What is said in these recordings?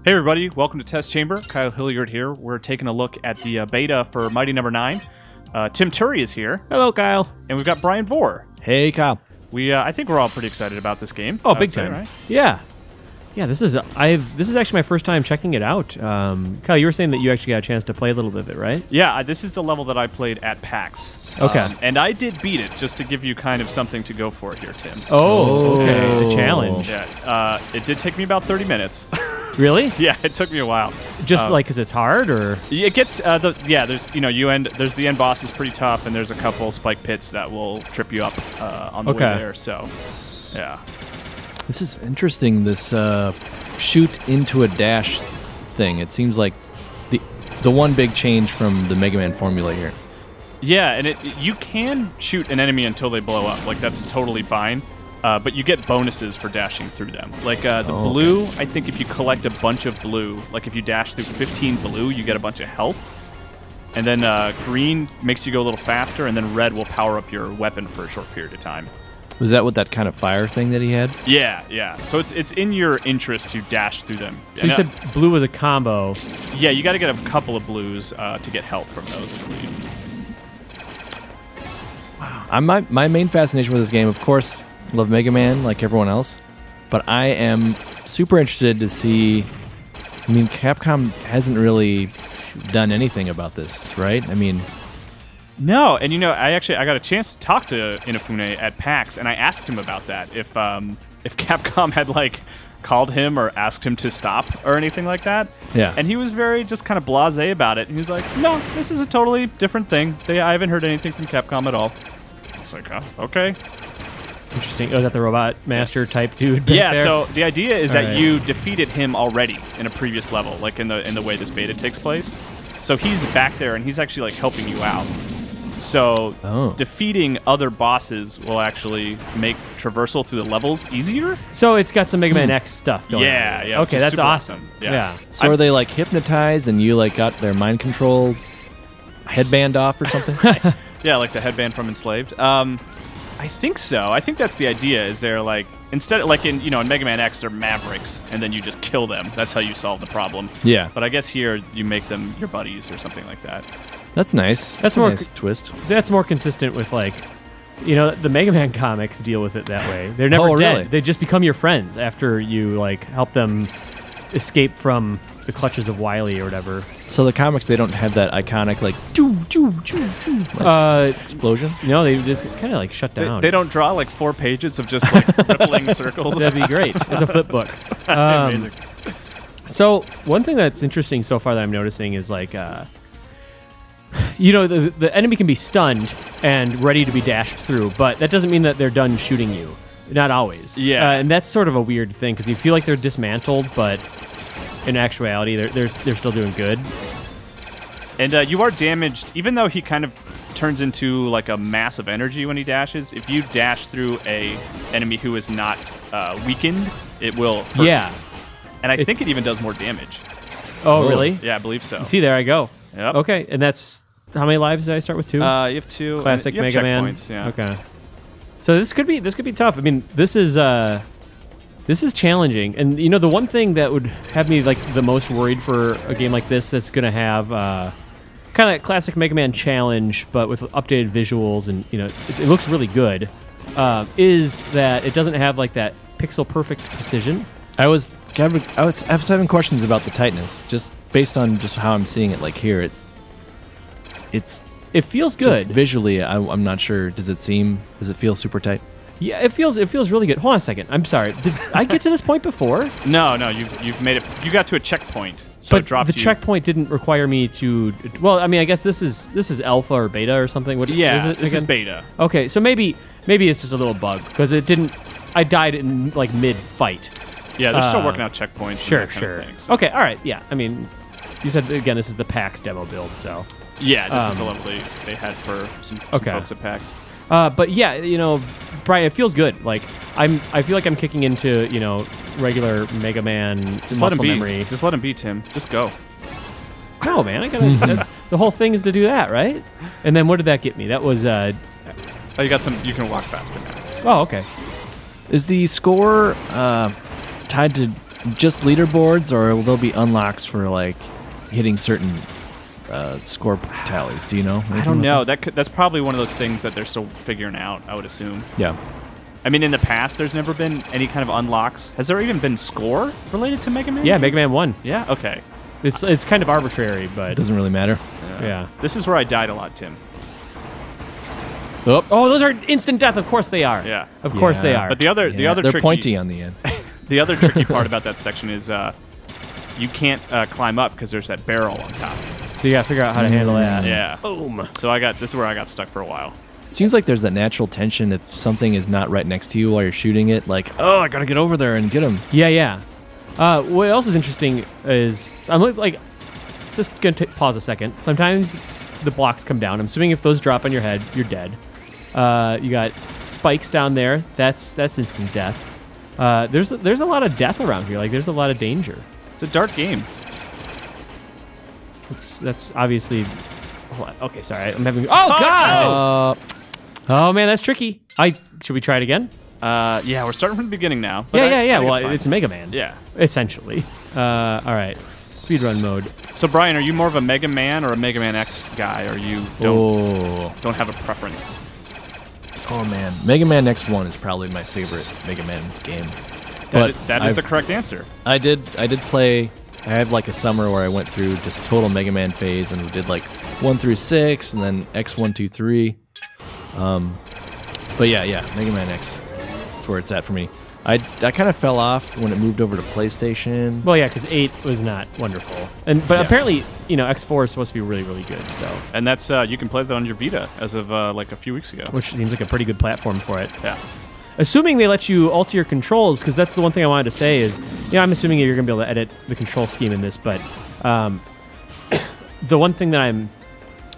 Hey everybody, welcome to Test Chamber. Kyle Hilliard here. We're taking a look at the beta for Mighty No. 9. Tim Turry is here. Hello, Kyle. And we've got Brian Vore. Hey, Kyle. I think we're all pretty excited about this game. Oh, big time. Right? Yeah. Yeah, this is actually my first time checking it out. Kyle, you were saying that you actually got a chance to play a little bit of it, right? Yeah, this is the level that I played at PAX. Okay. And I did beat it, just to give you kind of something to go for here, Tim. Oh, okay. The challenge. Yeah, it did take me about 30 minutes. Really? Yeah, it took me a while. Just like because it's hard, or it gets there's there's the end boss is pretty tough, and there's a couple spike pits that will trip you up on the way there. So, yeah. This is interesting. This shoot into a dash thing. It seems like the one big change from the Mega Man formula here. Yeah, and you can shoot an enemy until they blow up. Like that's totally fine. But you get bonuses for dashing through them. Like the blue, I think if you collect a bunch of blue, like if you dash through 15 blue, you get a bunch of health. And then green makes you go a little faster, and then red will power up your weapon for a short period of time. Was that what that kind of fire thing that he had? Yeah, yeah. So it's in your interest to dash through them. So you said blue was a combo. Yeah, you got to get a couple of blues to get health from those, I believe. Wow. My main fascination with this game, of course, love Mega Man like everyone else, but I am super interested to see. I mean, Capcom hasn't really done anything about this, right? I mean, no. And I got a chance to talk to Inafune at PAX, and I asked him about that. If Capcom had like called him or asked him to stop or anything like that. Yeah. And he was very just kind of blasé about it. He was like, "No, this is a totally different thing. I haven't heard anything from Capcom at all." I was like, "Oh, okay." Interesting. Oh, is that the robot master type dude? Yeah. There? So the idea is that you defeated him already in a previous level, like in the way this beta takes place. So he's back there, and he's actually like helping you out. So defeating other bosses will actually make traversal through the levels easier. So it's got some Mega Man X stuff going on. Yeah. Okay, that's awesome. Yeah. So are they like hypnotized, and you like got their mind control headband off or something? Yeah, like the headband from Enslaved. I think so. I think that's the idea. Is they're like instead of like in Mega Man X, they're mavericks, and then you just kill them. That's how you solve the problem. Yeah. But I guess here you make them your buddies or something like that. That's nice. That's a more nice twist. That's more consistent with like, the Mega Man comics deal with it that way. They're never dead. Really? They just become your friends after you like help them escape from the clutches of Wily or whatever. So the comics, they don't have that iconic like explosion. No, they just kind of like shut down. They don't draw like 4 pages of just like rippling circles. That'd be great. It's a flip book. Amazing. So one thing that's interesting so far that I'm noticing is like, the enemy can be stunned and ready to be dashed through, but that doesn't mean that they're done shooting you. Not always. Yeah. And that's sort of a weird thing because you feel like they're dismantled, but in actuality, they're still doing good. And you are damaged, even though he kind of turns into like a mass of energy when he dashes. If you dash through a enemy who is not weakened, it will hurt. Yeah. And I think it even does more damage. Oh, really? Yeah, I believe so. See, there I go. Yep. Okay, and that's how many lives did I start with? 2? You have 2. Classic you have Mega Man. checkpoints, yeah. Okay. So this could be tough. I mean, this is challenging, and the one thing that would have me like the most worried for a game like this that's going to have kind of classic Mega Man challenge, but with updated visuals, and it looks really good, is that it doesn't have like that pixel perfect precision. I was having questions about the tightness, just based on just how I'm seeing it. Like here, it feels good visually. I'm not sure. Does it feel super tight? Yeah, it feels really good. Hold on a second. I'm sorry. Did I get to this point before? No, you've made it. You got to a checkpoint, so it dropped the checkpoint didn't require me to. Well, I mean, I guess this is alpha or beta or something. What is it? This is beta. Okay, so maybe it's just a little bug because it didn't. I died in like mid fight. Yeah, they're still working out checkpoints. Sure. Thing, so. Okay, all right. Yeah, I mean, you said again this is the PAX demo build, so. Yeah, this is the level they had for some folks at PAX. But yeah, Brian, it feels good. Like I feel like I'm kicking into regular Mega Man muscle memory. Just let him be, Tim. Just go. No, man, I gotta. The whole thing is to do that, right? And then what did that get me? That was. You got some. You can walk faster now. Oh, okay. Is the score tied to just leaderboards, or will there be unlocks for like hitting certain score tallies? Do you know? I don't know. That's probably one of those things that they're still figuring out, I would assume. Yeah. I mean, in the past, there's never been any kind of unlocks. Has there even been score related to Mega Man? Yeah, games? Mega Man 1. Yeah, okay. It's kind of arbitrary, but It doesn't really matter. yeah. This is where I died a lot, Tim. Oh, those are instant death. Of course they are. Yeah. Of course they are. But the other They're tricky, pointy on the end. the other tricky part about that section is you can't climb up because there's that barrel on top. so you got to figure out how to handle that. Yeah. Boom. So this is where I got stuck for a while. Seems like there's that natural tension if something is not right next to you while you're shooting it. Like, oh, I gotta get over there and get him. Yeah. What else is interesting is I'm like, just gonna pause a second. Sometimes the blocks come down. I'm assuming if those drop on your head, you're dead. You got spikes down there. That's instant death. There's a lot of death around here. Like there's a lot of danger. It's a dark game. That's obviously. Okay, sorry. I'm having. Oh God! Oh man, that's tricky. Should we try it again? Yeah, we're starting from the beginning now. But Yeah. I think Well, fine. it's Mega Man. Yeah. Essentially. All right. Speedrun mode. So Brian, are you more of a Mega Man or a Mega Man X guy, or you don't have a preference? Oh man, Mega Man X1 is probably my favorite Mega Man game. But That is the correct answer. I did play. I had like a summer where I went through just total Mega Man phase, and we did like 1 through 6, and then X1, 2, 3. But yeah, Mega Man X. That's where it's at for me. I kind of fell off when it moved over to PlayStation. Well, yeah, because 8 was not wonderful, but apparently, X4 is supposed to be really, really good. So, And that's you can play that on your Vita as of like a few weeks ago. which seems like a pretty good platform for it. Yeah. Assuming they let you alter your controls, because that's the one thing I wanted to say is, I'm assuming you're going to be able to edit the control scheme in this, but the one thing that I'm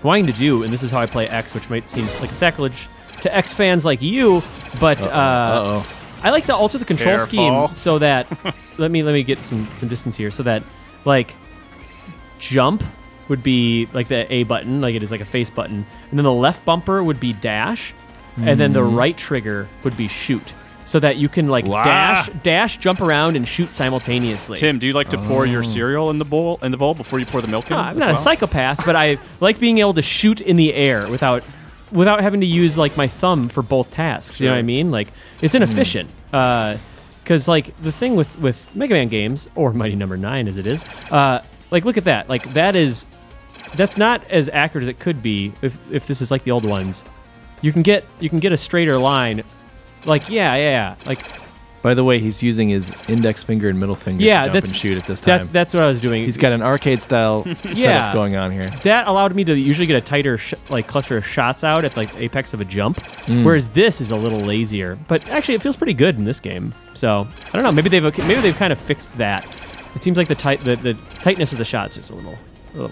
wanting to do, and this is how I play X, which might seem like a sacrilege to X fans like you, but I like to alter the control scheme so that let me get some distance here, so that like jump would be like the A button, like it is like a face button, and then the left bumper would be dash, and then the right trigger would be shoot, so that you can like dash, jump around, and shoot simultaneously. Tim, do you like to pour your cereal in the bowl before you pour the milk in? I'm not a psychopath, but I like being able to shoot in the air without having to use like my thumb for both tasks. You know what I mean? Like it's inefficient. Because like the thing with Mega Man games, or Mighty Number 9 as it is, like look at that. Like that's not as accurate as it could be if this is like the old ones. You can get a straighter line. Like like. By the way, he's using his index finger and middle finger to jump and shoot at this time. That's what I was doing. He's got an arcade style setup going on here. That allowed me to usually get a tighter cluster of shots out at like the apex of a jump, whereas this is a little lazier. But actually, it feels pretty good in this game. So I don't know. Maybe they've kind of fixed that. It seems like the tightness of the shots is a little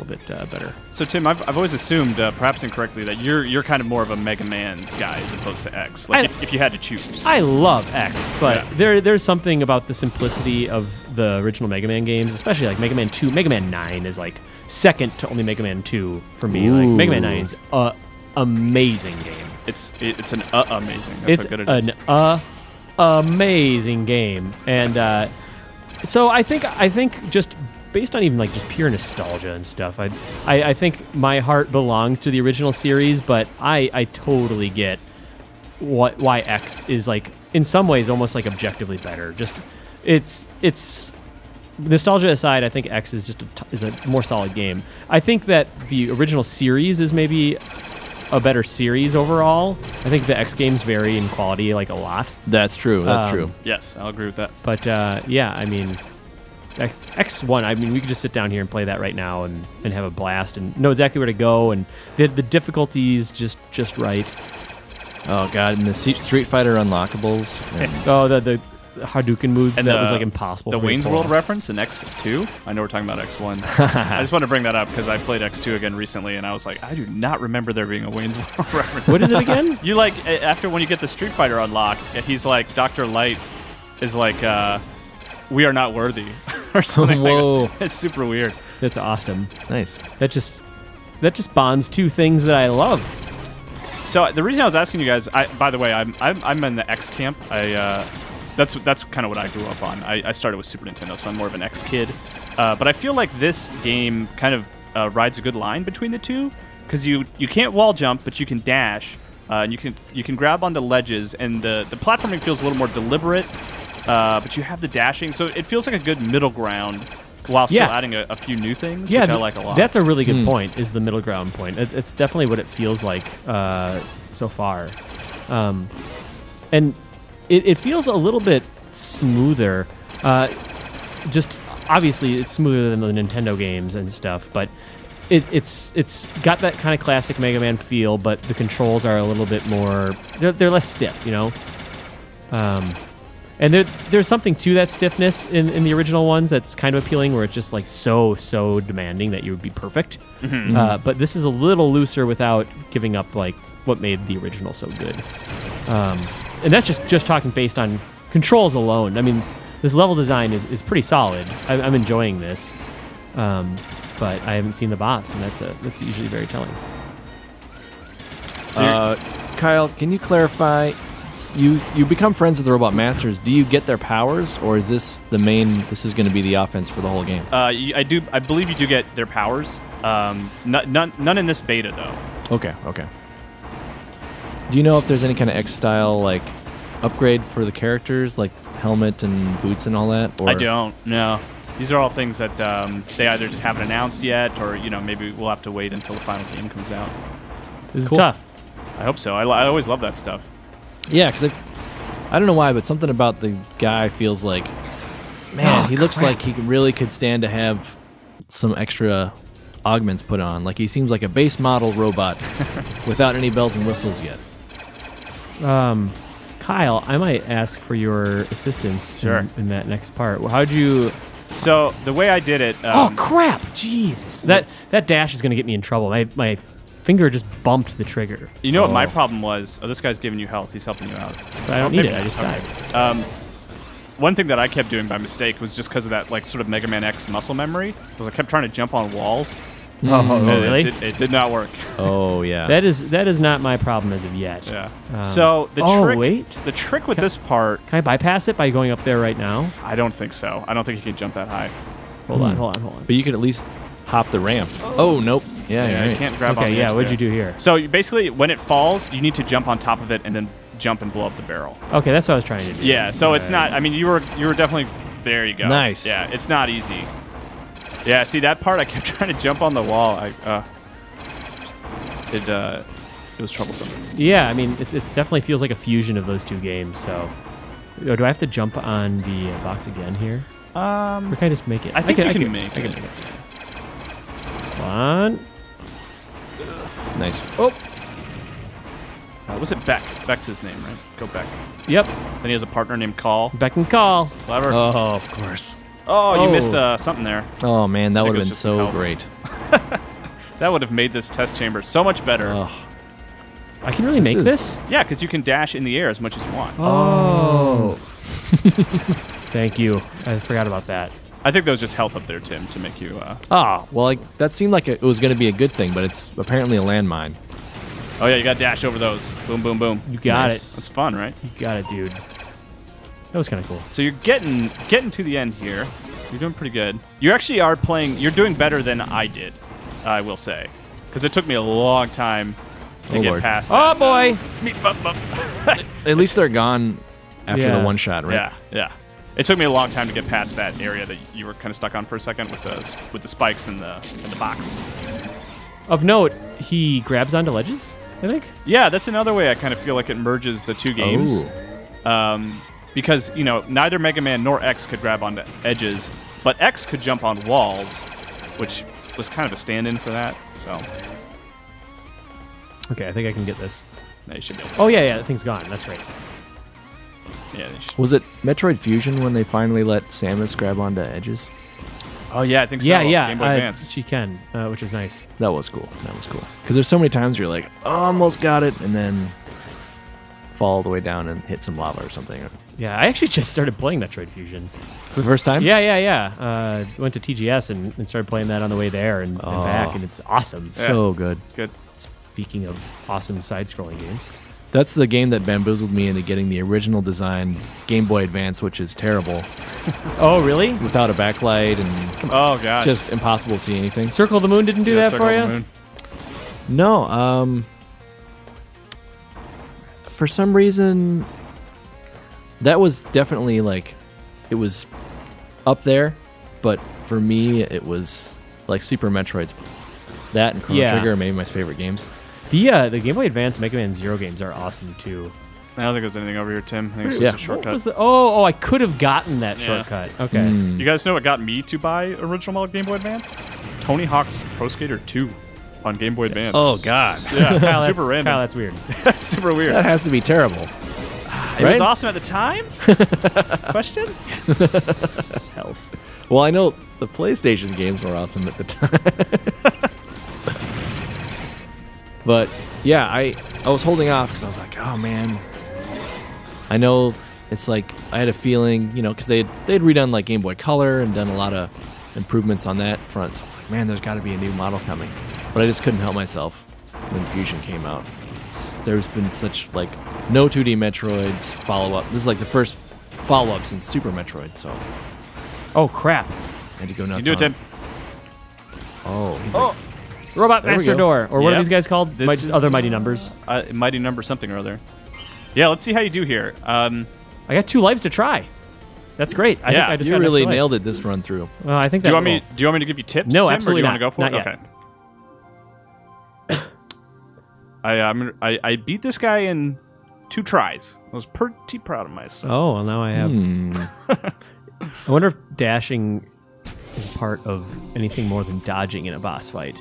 bit better. So Tim, I've always assumed, perhaps incorrectly, that you're kind of more of a Mega Man guy as opposed to X. Like if you had to choose. I love X, but there's something about the simplicity of the original Mega Man games, especially like Mega Man 2. Mega Man 9 is like second to only Mega Man 2 for me. Like Mega Man 9's an amazing game. It's an amazing. That's how good it is. It's an amazing game, and so I think just based on even like just pure nostalgia and stuff, I think my heart belongs to the original series, but I totally get why X is like in some ways almost like objectively better. Just it's nostalgia aside, I think X is is a more solid game. I think that the original series is maybe a better series overall. I think the X games vary in quality like a lot. That's true. That's true. Yes, I'll agree with that. But yeah, I mean, X1, I mean, we could just sit down here and play that right now and have a blast and know exactly where to go, and the difficulties just right. Oh god, and the Street Fighter unlockables. Oh, the Hadouken move And that was like impossible. The for me to Wayne's pull World off. reference in X2. I know we're talking about X1. I just want to bring that up because I played X2 again recently, and I was like, I do not remember there being a Wayne's World reference. What is it again? You like after when you get the Street Fighter unlock, he's like Dr. Light is like, we are not worthy, or something. Whoa. Like that. It's super weird. That's awesome. Nice. That just bonds two things that I love. So the reason I was asking you guys, by the way, I'm in the X camp. That's kind of what I grew up on. I started with Super Nintendo, so I'm more of an X kid. But I feel like this game kind of rides a good line between the two, because you can't wall jump, but you can dash. And you can grab onto ledges, and the platforming feels a little more deliberate, but you have the dashing, so it feels like a good middle ground while still adding a few new things, which I like a lot. That's a really good point, is the middle ground point. It's definitely what it feels like so far. And it feels a little bit smoother. Just obviously, it's smoother than the Nintendo games and stuff, but it's got that kind of classic Mega Man feel, but the controls are a little bit more. They're less stiff, you know. And there's something to that stiffness in the original ones that's kind of appealing, where it's just like so demanding that you would be perfect. But this is a little looser without giving up like what made the original so good. And that's just talking based on controls alone. I mean, this level design is pretty solid. I'm enjoying this. But I haven't seen the boss, and that's usually very telling. So Kyle, can you clarify? You become friends with the Robot Masters. Do you get their powers, or is this the main? This is going to be the offense for the whole game. I believe you do get their powers. None in this beta though. Okay. Do you know if there's any kind of X style like upgrade for the characters, like helmet and boots and all that? Or? I don't. No. These are all things that they either just haven't announced yet, or maybe we'll have to wait until the final game comes out. This is tough. I hope so. I always love that stuff. Yeah, because I don't know why, but something about the guy feels like, man, he looks like he really could stand to have some extra augments put on. Like he seems like a base model robot without any bells and whistles yet. Kyle, I might ask for your assistance in that next part. How'd you... So the way I did it... oh, crap! Jesus. That dash is going to get me in trouble. My finger just bumped the trigger. You know what my problem was? Oh, this guy's giving you health. He's helping you out. But I don't need it. I just died. One thing that I kept doing by mistake was just because of that like sort of Mega Man X muscle memory, was I kept trying to jump on walls. Oh, really? It did not work. Oh, yeah. That is not my problem as of yet. Yeah. So the trick with this part... Can I bypass it by going up there right now? I don't think so. I don't think you can jump that high. Hold on. But you could at least hop the ramp. Oh, nope. Yeah, you can't grab on the edge what'd there. you do here? So basically, when it falls, you need to jump on top of it and then jump and blow up the barrel. Okay, that's what I was trying to do. Yeah, so it's not... I mean, you were definitely... There you go. Nice. Yeah, it's not easy. Yeah, see that part? I kept trying to jump on the wall. It was troublesome. Yeah, I mean, it definitely feels like a fusion of those two games. So, do I have to jump on the box again here? Or can I just make it? I think you can make it. I can make it. Come on. Nice. Oh. Was it Beck? Beck's his name, right? Go Beck. Yep. Then he has a partner named Call. Beck and Call. Clever. Oh, of course. Oh, you missed something there. Oh, man, that would have been just so help. great. That would have made this test chamber so much better. Oh. I can really make this? Yeah, because you can dash in the air as much as you want. Oh. Thank you. I forgot about that. I think there was just health up there, Tim, to make you... Well, like, that seemed like it was going to be a good thing, but it's apparently a landmine. Oh, yeah, you got to dash over those. Boom, boom, boom. You got it. That's fun, right? You got it, dude. That was kind of cool. So you're getting to the end here. You're doing pretty good. You actually are playing... You're doing better than I did, I will say. Because it took me a long time to get past that. Oh, boy! At least they're gone after the one shot, right? Yeah. It took me a long time to get past that area that you were kind of stuck on for a second with the spikes in the box. Of note, he grabs onto ledges, I think? Yeah, that's another way I kind of feel like it merges the two games. Because, neither Mega Man nor X could grab onto edges, but X could jump on walls, which was kind of a stand-in for that, so... Okay, I think I can get this. No, you should be able to. Oh, yeah, that thing's gone. That's right. Yeah, they should. Was it Metroid Fusion when they finally let Samus grab onto edges? Oh, yeah, I think so. Yeah. Game Boy Advance. She can, which is nice. That was cool. Because there's so many times where you're like, almost got it, and then fall all the way down and hit some lava or something. Yeah, I actually just started playing Metroid Fusion. For the first time? Yeah. Went to TGS and started playing that on the way there and back, and it's awesome. So good. It's good. Speaking of awesome side-scrolling games. That's the game that bamboozled me into getting the original design Game Boy Advance, which is terrible. Oh, really? Without a backlight and Oh gosh, just impossible to see anything. Circle of the Moon didn't do that Circle for of the you? Moon. No, for some reason, that was definitely like, it was up there, but for me, it was like Super Metroid's. That and Chrono Trigger are maybe my favorite games. The Game Boy Advance Mega Man Zero games are awesome too. I don't think there's anything over here, Tim. I think it's Yeah. just a shortcut. What was the? Oh, I could have gotten that shortcut. Okay. You guys know what got me to buy original Game Boy Advance? Tony Hawk's Pro Skater 2 on Game Boy Advance. Oh God, yeah, Kyle, super random. Kyle, that's weird. That's super weird. that has to be terrible. It was right? awesome at the time? Question? Yes. Health. Well, I know the PlayStation games were awesome at the time. But yeah, I was holding off because I was like, oh man, I know it's like I had a feeling, you know, because they'd redone like Game Boy Color and done a lot of improvements on that front. So I was like, man, there's got to be a new model coming. But I just couldn't help myself when Fusion came out. There's been such like no 2D Metroids follow up. This is like the first follow up since Super Metroid. So Oh crap! I had to go nuts. You do it, on Tim. Oh, he's like, Robot There we Master go. Door, or what are Yep. these guys called? This is- Other Mighty Numbers. Mighty Number something or other. Yeah, let's see how you do here. I got 2 lives to try. That's great. I Yeah, think I just you got an really extra life. nailed it this run through. Well, I think do that you want me to give you tips? No, Tim, absolutely or do you not. want to go for Not it? yet. Okay. I beat this guy in 2 tries. I was pretty proud of myself. Oh, well, now I have. I wonder if dashing is part of anything more than dodging in a boss fight.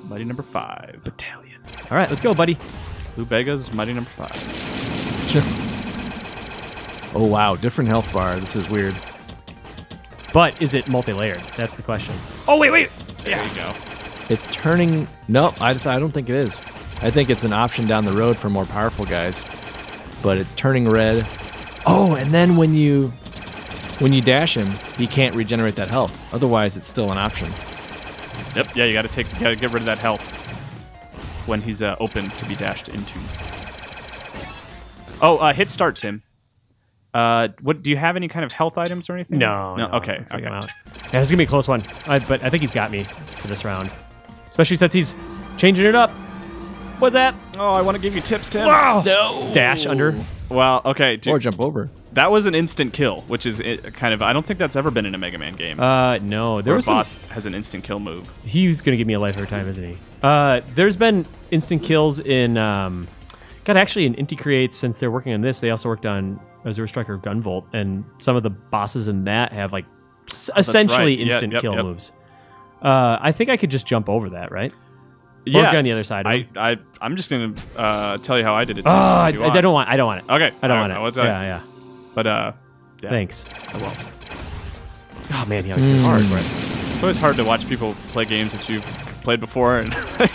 Mighty Number 5. Battalion. All right, let's go, buddy. Blue Bega's Mighty Number 5. Oh wow, different health bar. This is weird. But is it multi-layered? That's the question. Oh, wait. There you go. It's turning. No, I don't think it is. I think it's an option down the road for more powerful guys. But it's turning red. Oh, and then when you dash him, he can't regenerate that health. Otherwise, it's still an option. Yep. Yeah, you got to get rid of that health when he's open to be dashed into. Oh, hit start, Tim. What do you have any kind of health items or anything? No. Okay. Looks like Okay. I'm out. Yeah, this is gonna be a close one. But I think he's got me for this round, especially since he's changing it up. What's that? Oh, I want to give you tips, Tim. Wow. No. Dash under. Well, okay. Or jump over. That was an instant kill, which is kind of. I don't think that's ever been in a Mega Man game. No. There where a was some, boss has an instant kill move. He's gonna give me a life every time, isn't he? There's been instant kills in. God, actually, in Inti Creates, since they're working on this, they also worked on Zero Striker Gunvolt, and some of the bosses in that have like essentially right. Yeah, instant yep, kill yep. moves. I think I could just jump over that, right? Yeah, on the other side of him. I'm just gonna tell you how I did it. Oh, I if you want. don't want it. Okay, I don't all want right, it. what's that? Yeah. But yeah. Thanks. I won't. Oh man, he always gets hard for it. It's always hard to watch people play games that you've played before, and I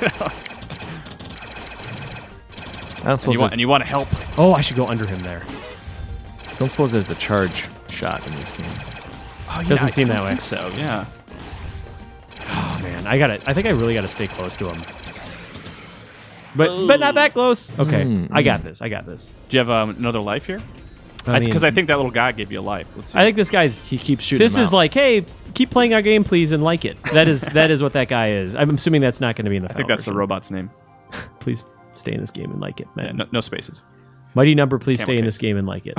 don't suppose you want to help. Oh, I should go under him there. don't suppose there's a charge shot in this game. Oh, yeah, Doesn't I seem don't that way. think so, yeah. Oh man, I think I really got to stay close to him. But not that close. Okay, I got this. Do you have another life here? Because I think that little guy gave you a life. Let's see. I think this guy's. He keeps shooting. This them is out. like, hey, keep playing our game, please, and like it. That is what that guy is. I'm assuming that's not going to be in the. I think that's the robot's name. Please stay in this game and like it, man. Yeah, no spaces. Mighty Number, please Camel stay in case. this game and like it.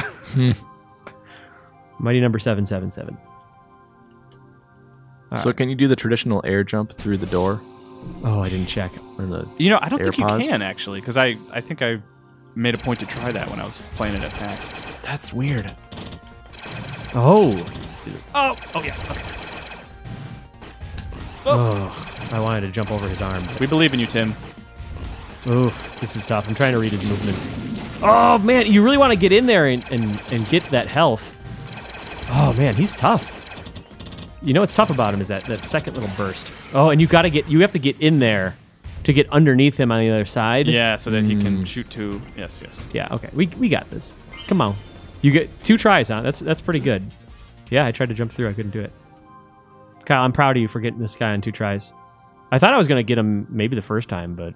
Mighty Number 777. So can you do the traditional air jump through the door? Oh, I didn't check. Or the You know, I don't think AirPods? you can actually, because I think I made a point to try that when I was playing it at PAX. That's weird. Oh, yeah. Okay. Oh, I wanted to jump over his arm. We believe in you, Tim. Oof, this is tough. I'm trying to read his movements. Oh, man, you really want to get in there and get that health. Oh, man, he's tough. You know what's tough about him is that second little burst. Oh, and you have to get in there to get underneath him on the other side. Yeah, so that he can shoot to. Yes. Yeah, okay. We got this. Come on. You get 2 tries, huh? That's pretty good. Yeah, I tried to jump through. I couldn't do it. Kyle, I'm proud of you for getting this guy on 2 tries. I thought I was going to get him maybe the first time, but...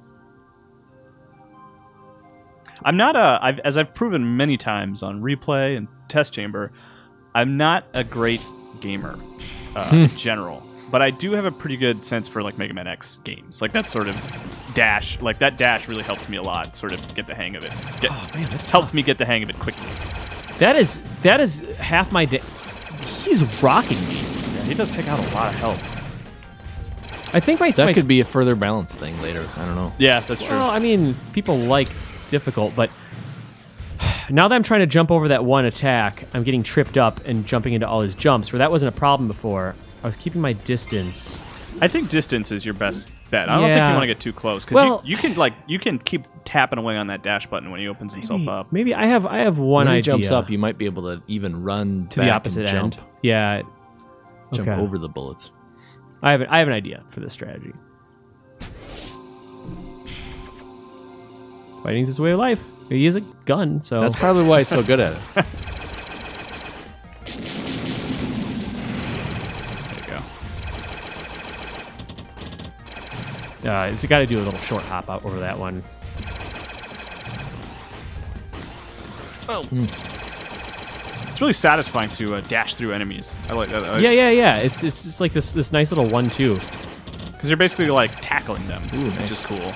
I'm not as I've proven many times on replay and test chamber, I'm not a great gamer in general, but I do have a pretty good sense for like Mega Man X games. Like that sort of dash, like that dash really helps me a lot. Sort of get the hang of it. That's helped me get the hang of it quickly. That is half my day. He's rocking me. Yeah, he does take out a lot of health. I think that could be a further balance thing later. I don't know. Yeah, that's true. Well, I mean, people like difficult, but now that I'm trying to jump over that one attack, I'm getting tripped up and jumping into all his jumps, where that wasn't a problem before. I was keeping my distance. I think distance is your best bet. I don't think you want to get too close because you can keep tapping away on that dash button when he opens himself up. Maybe I have one when he idea. jumps up, you might be able to even run to the opposite end. Jump. Yeah, Jump over the bullets. I have an idea for this strategy. Fighting's his way of life. He is a gun, so that's probably why he's so good at it. It's got to do a little short hop out over that one. Oh. It's really satisfying to dash through enemies. I like that. Yeah. It's just like this nice little 1-2. Because you're basically like tackling them, which is cool.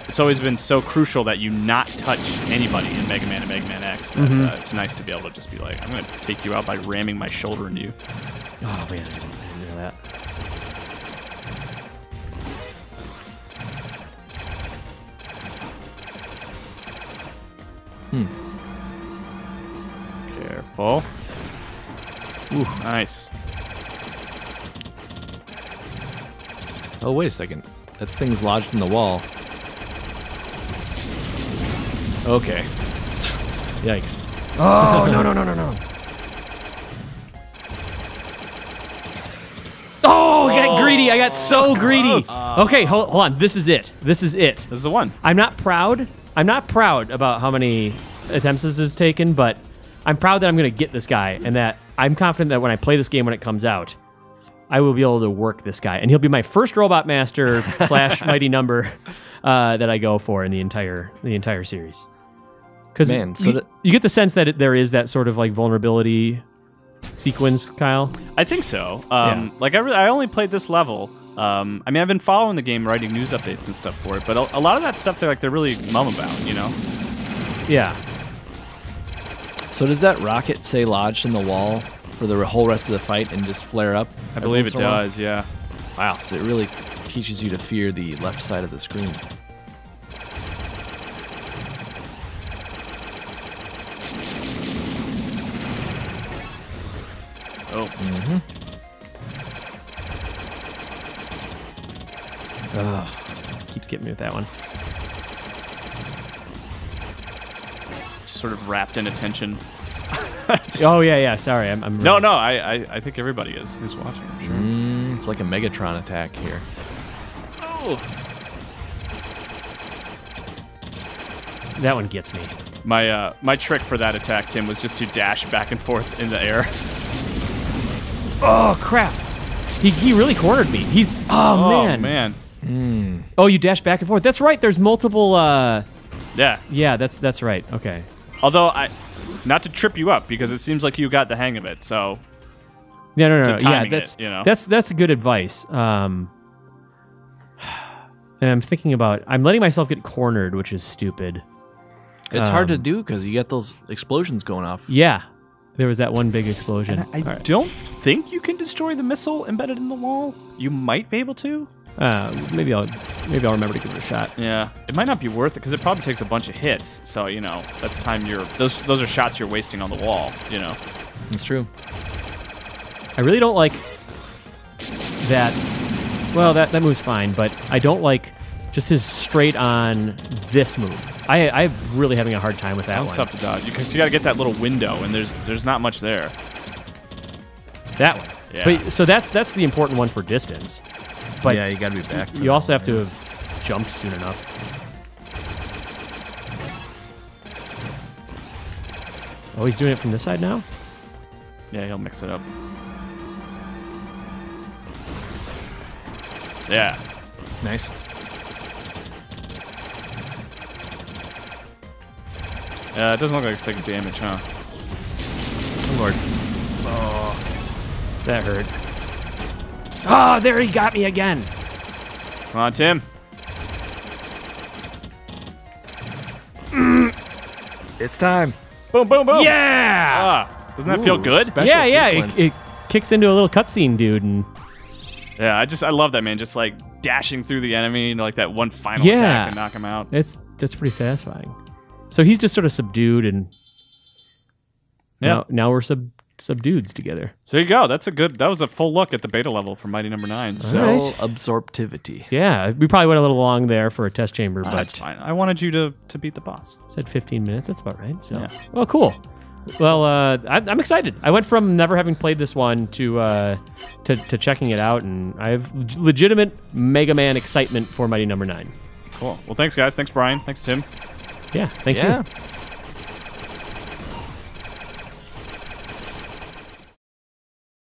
It's always been so crucial that you not touch anybody in Mega Man and Mega Man X. That, it's nice to be able to just be like, I'm going to take you out by ramming my shoulder into you. Oh man, I didn't know that. Careful. Ooh, nice. Oh, wait a second. That thing's lodged in the wall. Okay. Yikes. Oh, no. Oh, I got greedy. I got so greedy. Okay, hold on. This is it. This is the one. I'm not proud. I'm not proud about how many attempts this has taken, but I'm proud that I'm going to get this guy, and that I'm confident that when I play this game when it comes out, I will be able to work this guy, and he'll be my first Robot Master / Mighty Number that I go for in the entire series. Because you get the sense that there is that sort of like vulnerability sequence, Kyle. I think so. Like I only played this level. I mean, I've been following the game, writing news updates and stuff for it, but a lot of that stuff they're really mum about, you know? Yeah. So does that rocket say lodged in the wall for the whole rest of the fight and just flare up? I believe it does, yeah. Wow, so it really teaches you to fear the left side of the screen. Oh. Mm-hmm. Keeps getting me with that one. Just sort of wrapped in attention. Oh yeah. Sorry, I'm really... No. I think everybody is who's watching. I'm sure. It's like a Megatron attack here. Oh. That one gets me. My trick for that attack, Tim, was just to dash back and forth in the air. Oh crap! He really cornered me. Oh man. Oh, you dash back and forth. That's right. There's multiple. Yeah. That's right. Okay. Although not to trip you up because it seems like you got the hang of it. So. Yeah, no. Yeah, that's good advice. And I'm thinking about. I'm letting myself get cornered, which is stupid. It's hard to do because you get those explosions going off. Yeah. There was that one big explosion. I don't think you can destroy the missile embedded in the wall. You might be able to. Maybe I'll remember to give it a shot. Yeah, it might not be worth it because it probably takes a bunch of hits. So that's time those are shots you're wasting on the wall. It's true. I really don't like that. Well, that move's fine, but I don't like just his straight on this move. I'm really having a hard time with that one. Tough to dodge because you got to get that little window, and there's not much there. That one. Yeah. But, so that's the important one for distance. But yeah, you got to be back. You also have to have jumped soon enough. Oh, he's doing it from this side now? Yeah, he'll mix it up. Yeah. Nice. It doesn't look like it's taking damage, huh? Oh, Lord. Oh, that hurt. Oh, there he got me again. Come on, Tim. It's time. Boom, boom, boom. Yeah! Doesn't that feel good? Special Yeah. sequence. It kicks into a little cutscene, dude, and Yeah, I love that, man. Just like dashing through the enemy, like that one final Yeah. attack to knock him out. that's pretty satisfying. So he's just sort of subdued, and now we're subdudes together. So there you go. That was a full look at the beta level for Mighty Number 9. So Cell absorptivity. Yeah, we probably went a little long there for a test chamber, but that's fine. I wanted you to beat the boss. said 15 minutes. That's about right. So, Yeah. well, cool. Well, I'm excited. I went from never having played this one to checking it out, and I have legitimate Mega Man excitement for Mighty Number 9. Cool. Well, thanks, guys. Thanks, Brian. Thanks, Tim. Yeah, thank you.